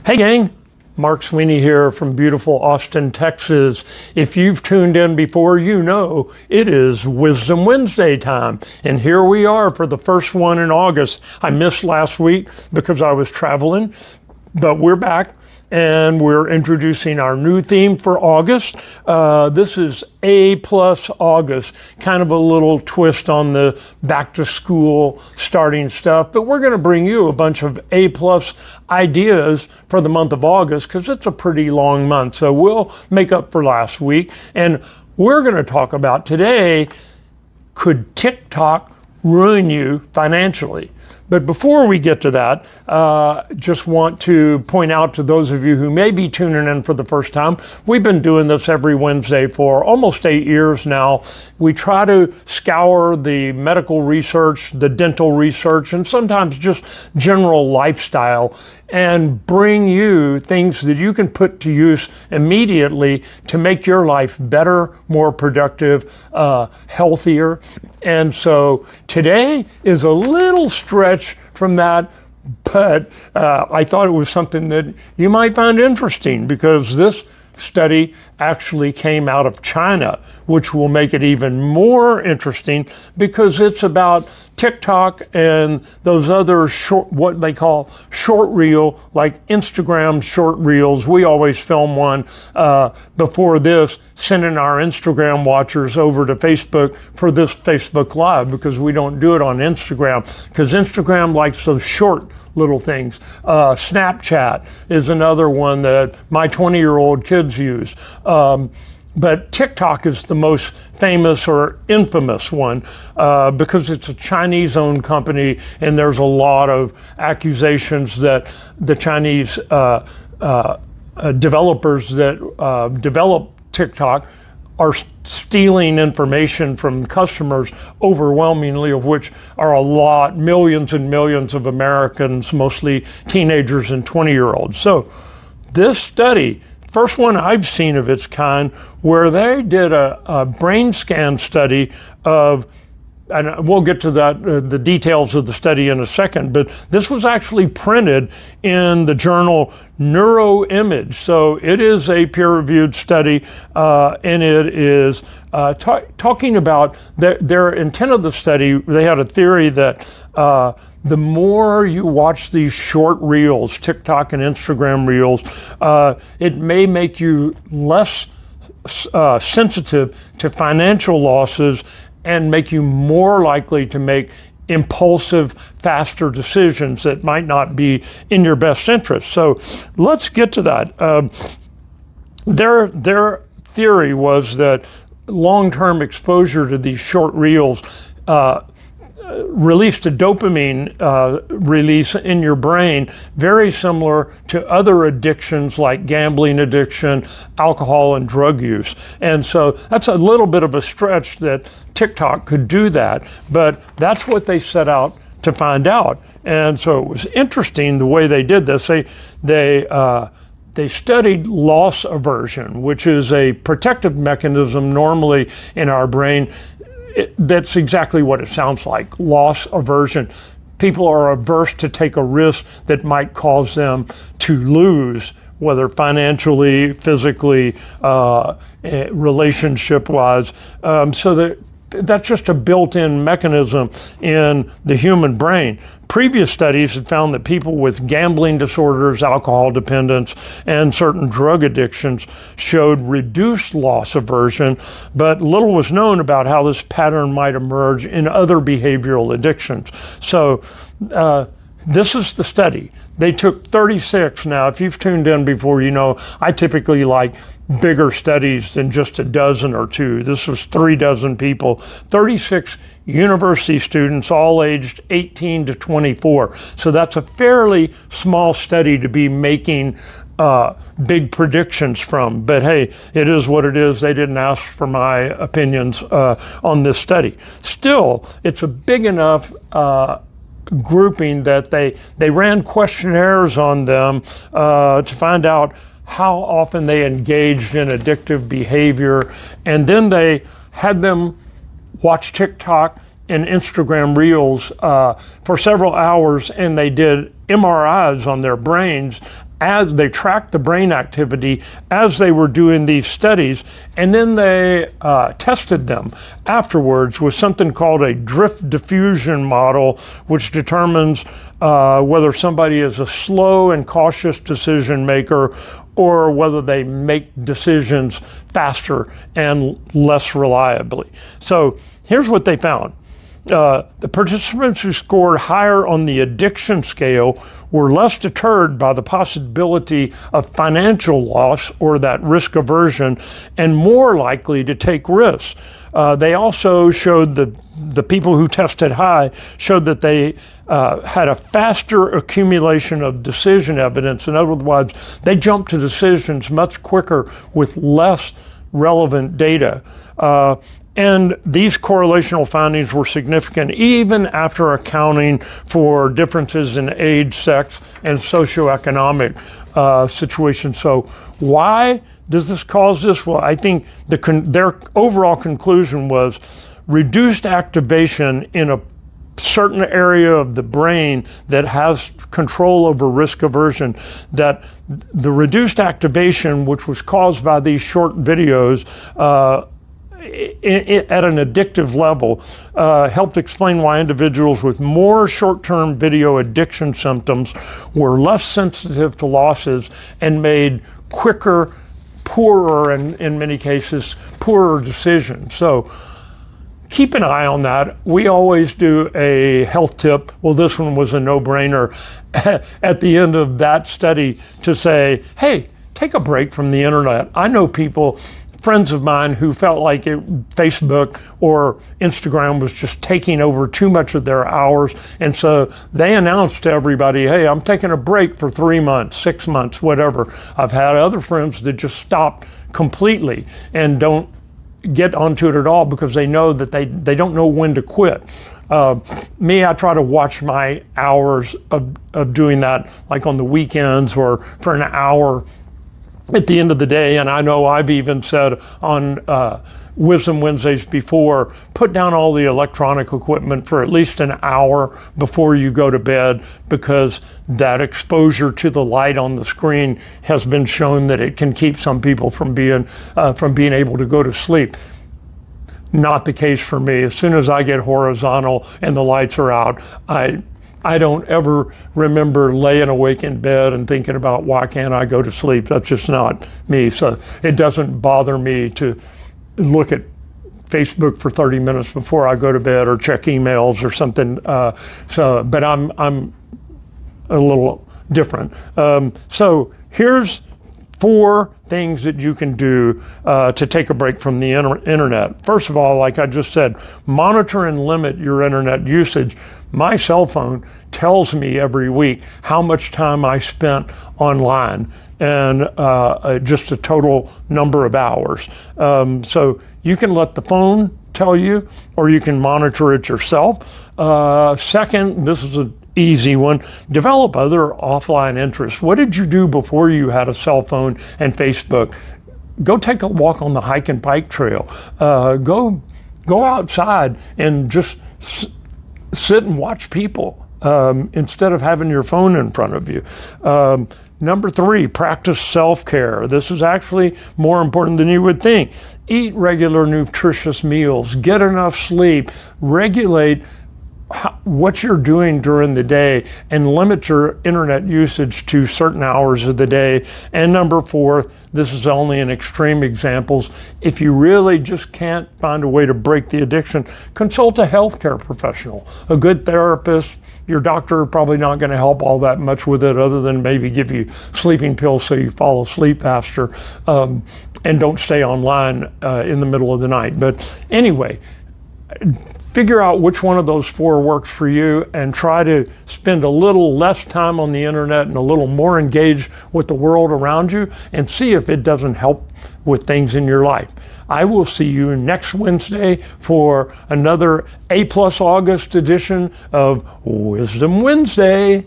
Hey gang, Mark Sweeney here from beautiful Austin, Texas. If you've tuned in before, you know it is Wisdom Wednesday time. And here we are for the first one in August. I missed last week because I was traveling, but we're back and we're introducing our new theme for August. This is A+ August, kind of a little twist on the back to school starting stuff, but we're gonna bring you a bunch of A+ ideas for the month of August because it's a pretty long month. So we'll make up for last week. And we're gonna talk about today, could TikTok ruin you financially? But before we get to that, just want to point out to those of you who may be tuning in for the first time, we've been doing this every Wednesday for almost 8 years now. We try to scour the medical research, the dental research, and sometimes just general lifestyle and bring you things that you can put to use immediately to make your life better, more productive, healthier. And so today is a little stretch from that, but I thought it was something that you might find interesting because this study actually came out of China, which will make it even more interesting because it's about TikTok and those other short, what they call short reel, like Instagram short reels. We always film one before this, sending our Instagram watchers over to Facebook for this Facebook Live because we don't do it on Instagram because Instagram likes those short little things. Snapchat is another one that my 20-year-old kids use. But TikTok is the most famous or infamous one because it's a Chinese-owned company and there's a lot of accusations that the Chinese developers that develop TikTok are stealing information from customers, overwhelmingly of which are a lot, millions and millions of Americans, mostly teenagers and 20-year-olds. So this study, first one I've seen of its kind, where they did a brain scan study of, and we'll get to that, the details of the study in a second, but this was actually printed in the journal Neuroimage. So it is a peer-reviewed study, and it is talking about their intent of the study. They had a theory that the more you watch these short reels, TikTok and Instagram reels, it may make you less sensitive to financial losses and make you more likely to make impulsive, faster decisions that might not be in your best interest. So let's get to that. Their theory was that long-term exposure to these short reels released a dopamine release in your brain, very similar to other addictions like gambling addiction, alcohol, and drug use. And so that's a little bit of a stretch that TikTok could do that, but that's what they set out to find out. And so it was interesting the way they did this. They studied loss aversion, which is a protective mechanism normally in our brain. That's exactly what it sounds like, loss aversion. People are averse to take a risk that might cause them to lose, whether financially, physically, relationship-wise. So that's just a built-in mechanism in the human brain. Previous studies had found that people with gambling disorders, alcohol dependence, and certain drug addictions showed reduced loss aversion, but little was known about how this pattern might emerge in other behavioral addictions. So this is the study. They took 36. Now, if you've tuned in before, you know I typically like bigger studies than just a dozen or two. This was 36 people, 36 university students, all aged 18 to 24. So that's a fairly small study to be making big predictions from. But hey, it is what it is. They didn't ask for my opinions on this study. Still, it's a big enough grouping that they ran questionnaires on them to find out how often they engaged in addictive behavior, and then they had them watch TikTok and Instagram Reels for several hours, and they did MRIs on their brains as they tracked the brain activity as they were doing these studies, and then they tested them afterwards with something called a drift diffusion model, which determines whether somebody is a slow and cautious decision maker or whether they make decisions faster and less reliably. So here's what they found. The participants who scored higher on the addiction scale were less deterred by the possibility of financial loss or that risk aversion and more likely to take risks. They also showed the people who tested high showed that they had a faster accumulation of decision evidence. In other words, they jumped to decisions much quicker with less relevant data. And these correlational findings were significant even after accounting for differences in age, sex, and socioeconomic situations. So why does this cause this? Well, I think their overall conclusion was reduced activation in a certain area of the brain that has control over risk aversion, that the reduced activation, which was caused by these short videos, at an addictive level, helped explain why individuals with more short-term video addiction symptoms were less sensitive to losses and made quicker, poorer, and in many cases, poorer decisions. So keep an eye on that. We always do a health tip. Well, this one was a no-brainer at the end of that study to say, hey, take a break from the internet. I know people, friends of mine, who felt like Facebook or Instagram was just taking over too much of their hours. And so they announced to everybody, hey, I'm taking a break for 3 months, 6 months, whatever. I've had other friends that just stopped completely and don't get onto it at all because they know that they don't know when to quit. Me, I try to watch my hours of doing that, like on the weekends or for an hour at the end of the day. And I know I've even said on Wisdom Wednesdays before, put down all the electronic equipment for at least an hour before you go to bed, because that exposure to the light on the screen has been shown that it can keep some people from being able to go to sleep. Not the case for me. As soon as I get horizontal and the lights are out, I don't ever remember laying awake in bed and thinking about why can't I go to sleep. That's just not me. So it doesn't bother me to look at Facebook for 30 minutes before I go to bed or check emails or something. But I'm a little different. So here's 4 things that you can do to take a break from the internet. First of all, like I just said, monitor and limit your internet usage. My cell phone tells me every week how much time I spent online and just a total number of hours. So you can let the phone tell you, or you can monitor it yourself. Second, this is an easy one, develop other offline interests. What did you do before you had a cell phone and Facebook? Go take a walk on the hike and bike trail. Go outside and just sit and watch people instead of having your phone in front of you. Number 3, practice self-care. This is actually more important than you would think. Eat regular nutritious meals, get enough sleep, regulate what you're doing during the day, and limit your internet usage to certain hours of the day. And number 4, this is only in extreme examples. If you really just can't find a way to break the addiction, consult a healthcare professional, a good therapist. Your doctor probably not going to help all that much with it, other than maybe give you sleeping pills so you fall asleep faster, and don't stay online in the middle of the night. But anyway, figure out which one of those 4 works for you and try to spend a little less time on the internet and a little more engaged with the world around you, and see if it doesn't help with things in your life. I will see you next Wednesday for another A+ August edition of Wisdom Wednesday.